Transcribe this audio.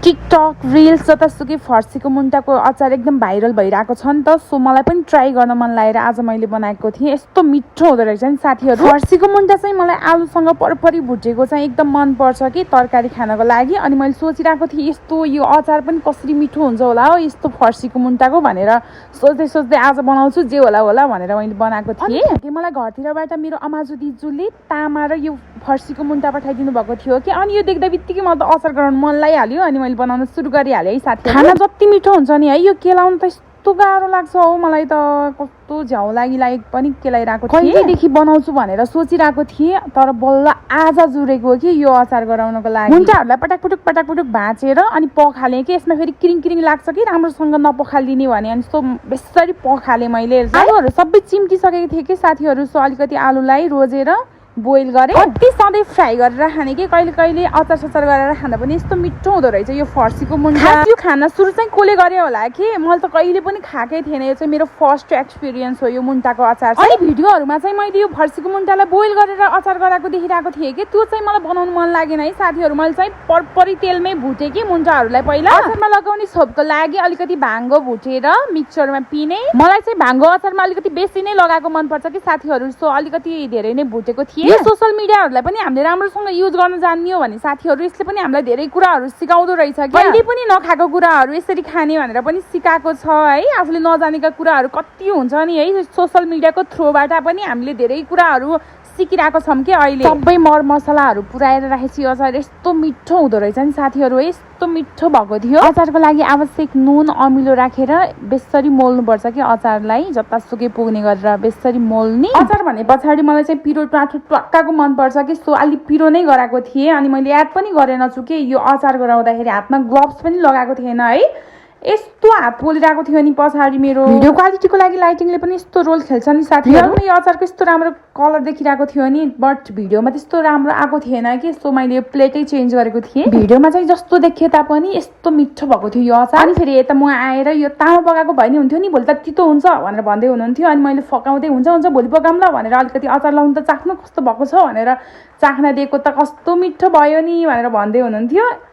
TikTok reels जतासुकै फर्सीको मुन्टाको अचार एकदम भाइरल भइरहेको छ नि त। सो मलाई पनि ट्राई गर्न मन लागेर आज मैले बनाएको थिएँ। यस्तो मिठो हुँदो रहेछ नि साथीहरू। फर्सीको मुन्टा चाहिँ मलाई आलुसँग परपरी भुटेको चाहिँ एकदम मन पर्छ कि तरकारी खानको लागि। अनि मैले सोचिरहेको थिएँ यस्तो यो अचार पनि कसरी मिठो हुन्छ होला हो यस्तो फर्सीको मुन्टाको भनेर सोच्दै सोच्दै आज बनाउँछु जे होला होला भनेर मैले बनाएको थिएँ कि मलाई घरतिरबाट मेरो अमाजु दिजुले तामा र यो फर्सीको मुन्टा पठाइदिनु भएको थियो कि। अनि यो देख्दा बित्तिकै मलाई त अचार गर्न मन लागिहाल्यो। अनि मैले बनाउन सुरु गरिहालेँ है साथी। खाना जति मिठो हुन्छ नि है यो केलाउनु त यस्तो गाह्रो लाग्छ हो। मलाई त कस्तो झ्याउ लागि पनि केलाइरहेको थिएँ। कहिलेदेखि बनाउँछु भनेर सोचिरहेको थिएँ तर बल्ल आज जुरेको हो कि यो अचार गराउनको लागि। मुन्टाहरूलाई पटाकपुटुक भाँचेर अनि पखालेँ कि यसमा फेरि किरिङ किरिङ लाग्छ कि राम्रोसँग नपखालिदिने भने। अनि सो बेसरी पखालेँ मैले। आलुहरू सबै चिम्टिसकेको थिएँ कि साथीहरू। सो अलिकति आलुलाई रोजेर बोइल गरेँ। कति सधैँ फ्राई गरेर खाने कि कहिले कहिले अचार सचार गरेर खाँदा पनि यस्तो मिठो हुँदो रहेछ यो फर्सीको मुन्टा। यो खाना सुरु चाहिँ कसले गरे होला कि मैले त कहिले पनि खाएकै थिएन। यो चाहिँ मेरो फर्स्ट एक्सपिरियन्स हो यो मुन्टाको अचार। अनि भिडियोहरूमा चाहिँ मैले यो फर्सीको मुन्टालाई बोइल गरेर अचार गराएको देखिरहेको थिएँ कि त्यो चाहिँ मलाई बनाउनु मन लागेन है साथीहरू। मैले चाहिँ परपरी तेलमै भुटेँ कि मुन्टाहरूलाई पहिला। अचारमा लगाउने छोपको लागि अलिकति भाङ्गो भुटेर मिक्सरमा पिने। मलाई चाहिँ भाङ्गो अचारमा अलिकति बेसी नै लगाएको मनपर्छ कि साथीहरू। सो अलिकति धेरै नै भुटेको थिएँ। यो सोशल मिडियाहरूलाई पनि हामीले राम्रोसँग युज गर्न जान्ने हो भने साथीहरू यसले पनि हामीलाई धेरै कुराहरू सिकाउँदो रहेछ कि। कहिले पनि नखाएको कुराहरू यसरी खाने भनेर पनि सिकाएको छ है। आफूले नजानेका कुराहरू कति हुन्छ नि है सोशल मिडियाको थ्रुबाट पनि हामीले धेरै कुराहरू सिकिरहेको छौँ कि अहिले। सबै मरमसलाहरू पुऱ्याएर राखेपछि अचार यस्तो मिठो हुँदो रहेछ नि साथीहरू। यस्तो मिठो भएको थियो। अचारको लागि आवश्यक नुन अमिलो राखेर बेसरी मोल्नुपर्छ कि अचारलाई जतासुकै पुग्ने गरेर बेसरी मोल्ने। अचार भने पछाडि मलाई चाहिँ पिरो टाठो ट्वाक्काको मनपर्छ कि। सो अलिक पिरो नै गराएको थिएँ। अनि मैले याद पनि गरेनछु कि यो अचार गराउँदाखेरि हातमा ग्लोभ्स पनि लगाएको थिएन है। यस्तो हात पोलिरहेको थियो नि पछाडि मेरो। भिडियो क्वालिटीको लागि लाइटिङले पनि यस्तो रोल खेल्छ नि साथीहरू। यो अचारको यस्तो राम्रो कलर देखिरहेको थियो नि बट भिडियोमा त्यस्तो राम्रो आएको थिएन कि। सो मैले यो प्लेटै चेन्ज गरेको थिएँ। भिडियोमा चाहिँ जस्तो देखिए तापनि यस्तो मिठो भएको थियो यो अचार। अनि फेरि यता म आएर यो तामा पकाएको भए नि हुन्थ्यो नि भोलि त तितो हुन्छ भनेर भन्दै हुनुहुन्थ्यो। अनि मैले फकाउँदै हुन्छ भोलि पकाऊँ ल भनेर अलिकति अचार लाउनु त चाख्नु कस्तो भएको छ भनेर चाख्न दिएको त कस्तो मिठो भयो नि भनेर भन्दै हुनुहुन्थ्यो।